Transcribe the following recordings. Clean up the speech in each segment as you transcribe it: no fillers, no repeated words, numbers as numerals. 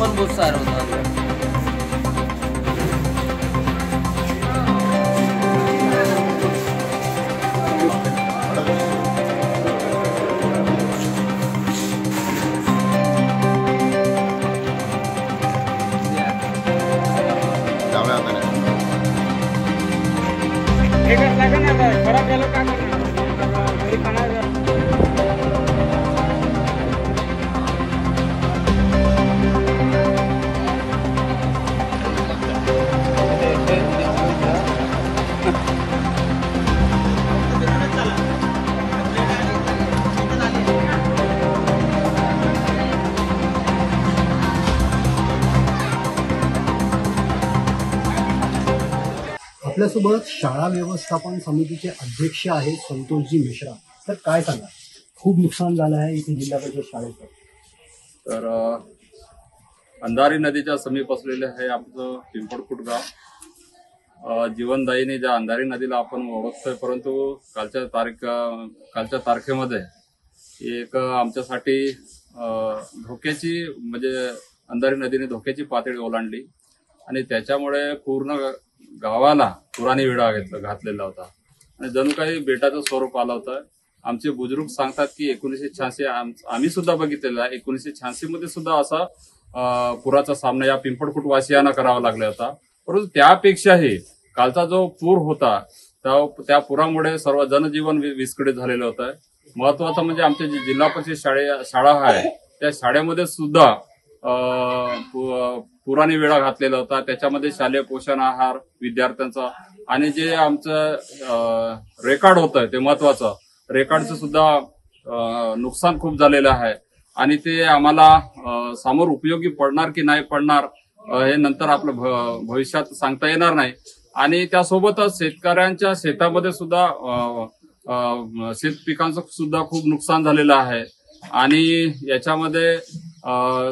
पण बहुत सारा होता। खराब झालं काय करणार घरी खाणार। आपल्यासोबत शाळा व्यवस्थापन समितीचे अध्यक्ष आहेत संतोषजी मिश्रा। तर काय सांगा, खूप नुकसान झालं आहे इथे जिल्हा परिषद शाळेचं। तर अंधारी नदीच्या समीप असलेले हे आमचं पिंपळखुट गाव। जीवनदायीने ज्या अंधारी नदीला आपण ओळखतोय, परंतु कालच्या तारखेमध्ये एक आमच्यासाठी धोक्याची म्हणजे अंधारी नदीने धोक्याची पातळी ओलांडली आणि त्याच्यामुळे पूर्ण गावाला पुराने विडा घातलेला होता आणि जणू काही बेटाचं स्वरूप आलं होतं। आमचे बुजुर्ग सांगतात की 1986 आम्ही सुद्धा बघितलेला आहे। 1986 मध्ये सुद्धा असा पुराचा सामना या पिंपळखुट वासियांना करावा लागला होता। परंतु त्यापेक्षाही कालचा जो पूर होता त्या पुरामुळे सर्व जनजीवन विस्कळीत झालेलं होतं। महत्वाचं म्हणजे आमचे जे जिल्हा परिषद शाळा आहे त्या शाळेमध्ये सुद्धा पुराने वेळा घातलेला होता। त्याच्यामध्ये शालेय पोषण आहार विद्यार्थ्यांचा आणि जे आमचं रेकॉर्ड होतं ते महत्वाचं रेकॉर्डचं सुद्धा नुकसान खूप झालेलं आहे आणि ते आम्हाला समोर उपयोगी पडणार की नाही पडणार हे नंतर आपलं भविष्यात सांगता येणार नाही। आणि त्यासोबतच शेतकऱ्यांच्या शेतामध्ये सुद्धा शेत पिकांचं सुद्धा खूप नुकसान झालेलं आहे आणि याच्यामध्ये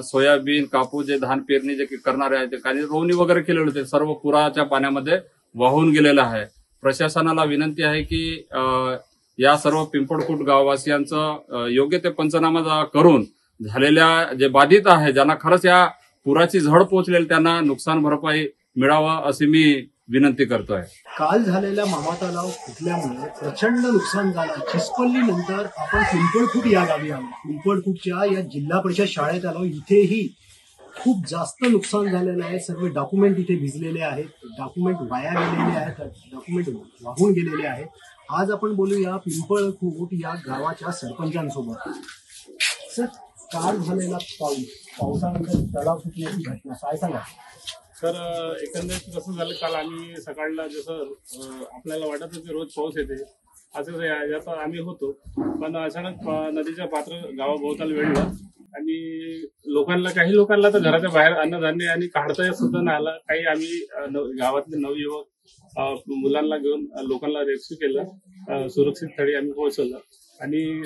सोयाबीन कापूस जे धान पेरणी जे करणारे आहेत ते काही रोवणी वगैरे केलेले होते, सर्व पुराच्या पाण्यामध्ये वाहून गेलेलं आहे। प्रशासनाला विनंती आहे की या सर्व पिंपळखुट गाववासियांचं योग्य ते पंचनामा करून झालेल्या जे बाधित आहे ज्यांना खरंच या पुराची झळ पोहोचलेली त्यांना नुकसान भरपाई मिळावं अशी मी विनंती करतोय। काल झालेल्या मामा तलाव फुटल्यामुळे प्रचंड नुकसान झालं। चिसपल्ली नंतर आपण पिंपळखुट या गावी आलो। पिंपळखुटच्या या जिल्हा परिषद शाळेत आलो। इथेही खूप जास्त नुकसान झालेलं आहे। सर्व डॉक्युमेंट इथे भिजलेले आहेत, डॉक्युमेंट वाया गेलेले आहेत, डॉक्युमेंट वाहून गेलेले आहेत। आज आपण बोलूया पिंपळखुट या गावाच्या सरपंचांसोबत। सर, काल झालेला पावसानंतर तलाव फुटण्याची घटना काय सांगा? तर एकंदरीत कसं झालं, काल आम्ही सकाळला जसं आपल्याला वाटत होतं रोज पाऊस येते असं यात आम्ही होतो, पण अचानक नदीच्या पात्र गावाभोवताल वेढलं आणि काही लोकांना तर घराच्या बाहेर अन्नधान्य आणि काढता सुद्धा नाही आलं। काही आम्ही गावातले नवयुवक मुलांना घेऊन लोकांना रेस्क्यू केलं, सुरक्षित स्थळी आम्ही पोहोचवलं आणि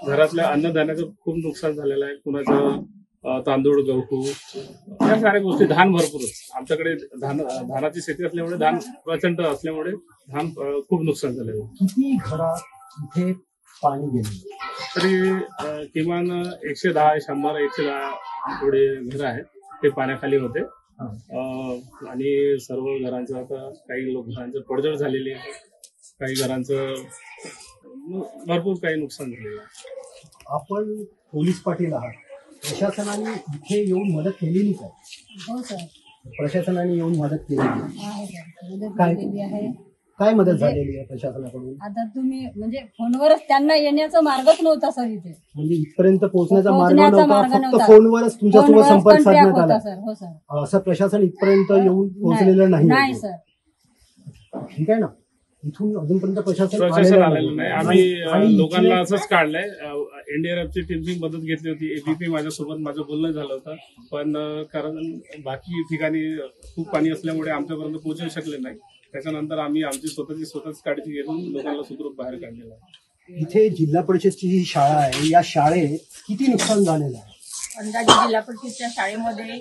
घरातल्या अन्नधान्याचं खूप नुकसान झालेलं आहे। कुणाचं तांदूळ गहू या साऱ्या गोष्टी, धान भरपूरच आमच्याकडे धानाची शेती असल्यामुळे धान प्रचंड असल्यामुळे धान खूप नुकसान झालेलं आहे। किती घरात इथे पाणी गेले? तरी किमान 110 100 110 थोडे घर आहेत ते पाण्याखाली होते आणि सर्व घरांचं आता काही घरांचं पडझड झालेली आहे, काही घरांचं भरपूर काही नुकसान झालेलं आहे। आपण पोलीस पाटील आहात, प्रशासनाने इथे येऊन मदत केलेली काय? हो सर, प्रशासनाने येऊन मदत केलेली आहे सर, मदत काय? केलेली आहे। काय मदत झालेली आहे प्रशासनाकडून? आता तुम्ही म्हणजे फोनवरच त्यांना येण्याचा मार्गच नव्हता सर इथे, म्हणजे इथपर्यंत पोहोचण्याचा मार्ग पोहोचण्याचा नव्हता, मार्ग फक्त नव्हता। फोनवरच तुमच्यासोबत फोनवरच संपर्क contact साधण्यात होता आला सर। हो सर, असं प्रशासन इथपर्यंत येऊन पोहोचलेलं नाही? नाही सर, ठीक आहे ना, इथून अजूनपर्यंत प्रशासन आलेलं नाही। आम्ही लोकांना असंच काढलंय। एनडीआरएफची टीमची मदत घेतली होती, एबीपी माझ्यासोबत माझं बोलणं झालं होतं, पण कारण बाकी ठिकाणी खूप पाणी असल्यामुळे आमच्यापर्यंत पोहोचू शकले नाही। त्याच्यानंतर आम्ही आमची स्वतःच काळजी घेऊन लोकांना सुखरूप बाहेर काढलेलं आहे। इथे जिल्हा परिषदची जी शाळा आहे या शाळेत किती नुकसान झालेलं आहे? अंदाजे जिल्हा परिषदच्या शाळेमध्ये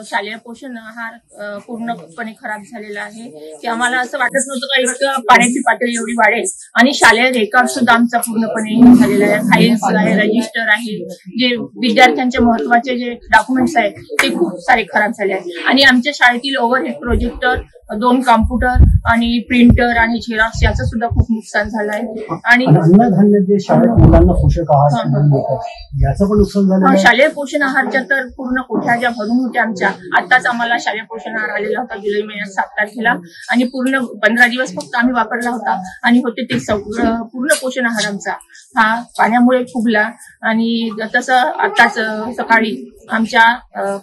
शालेय पोषण आहार पूर्णपणे खराब झालेला आहे की आम्हाला असं वाटत नव्हतं का इतकं पाण्याची पातळी एवढी वाढेल. आणि शालेय रेकॉर्ड सुद्धा आमचा पूर्णपणे झालेला आहे. फाईल्स आहे, रजिस्टर आहे, जे विद्यार्थ्यांचे महत्वाचे जे डॉक्युमेंट्स आहेत ते खूप सारे खराब झाले आहेत. आणि आमच्या शाळेतील ओव्हरहेड प्रोजेक्टर, 2 कॉम्प्युटर आणि प्रिंटर आणि झेरॉक्स याचं सुद्धा खूप नुकसान झालं आहे. आणि अन्नधान्य जे शाळेत मुलांना पोषक आहार देतात, याचं पण नुकसान झालं आहे. शालेय पोषण आहारच्या तर पूर्ण कोठ्या ज्या भरून होत्या आमच्या, आताच आम्हाला शालेय पोषण आहार आलेला होता जुलै महिन्यात 7 तारखेला आणि पूर्ण 15 दिवस फक्त आम्ही वापरला होता आणि होते ते पूर्ण पोषण आहार आमचा हा पाण्यामुळे फुगला. आणि तसं आताच सकाळी आमच्या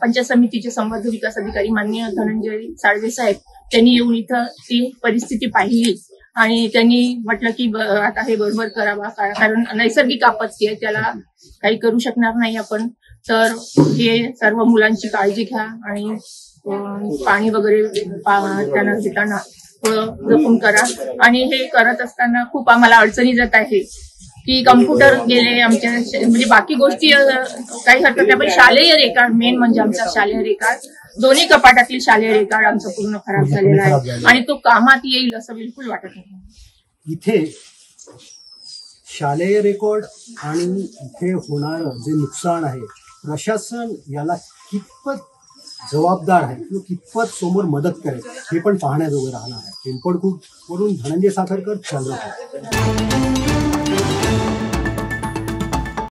पंचायत समितीचे संवर्ध विकास अधिकारी माननीय धनंजय साळवे साहेब त्यांनी येऊन इथं ती परिस्थिती पाहिली आणि त्यांनी म्हटलं की आता हे बरोबर करावा, कारण नैसर्गिक आपत्ती आहे, त्याला काही करू शकणार नाही आपण. तर हे सर्व मुलांची काळजी घ्या आणि पाणी वगैरे त्यांना घेताना थोडं जपून करा. आणि हे करत असताना खूप आम्हाला अडचणी जात आहे की कम्प्युटर गेले आमच्या, म्हणजे बाकी गोष्टी काही हरकत नाही, पण शालेय रेकॉर्ड मेन म्हणजे आमचा शालेय रेकॉर्ड, दोन्ही कपाटातील शालेय रेकॉर्ड आमचं पूर्ण खराब झालेला आहे आणि तो कामात येईल असं बिलकुल वाटत नाही. इथे शालेय रेकॉर्ड आणि इथे होणारं जे नुकसान आहे, प्रशासन याला कितपत जबाबदार आहे किंवा कितपत समोर मदत करेल हे पण पाहण्याजोगं राहणार आहे. पिंपळखुर्द वरून धनंजय साखरकर, चंद्रपूर.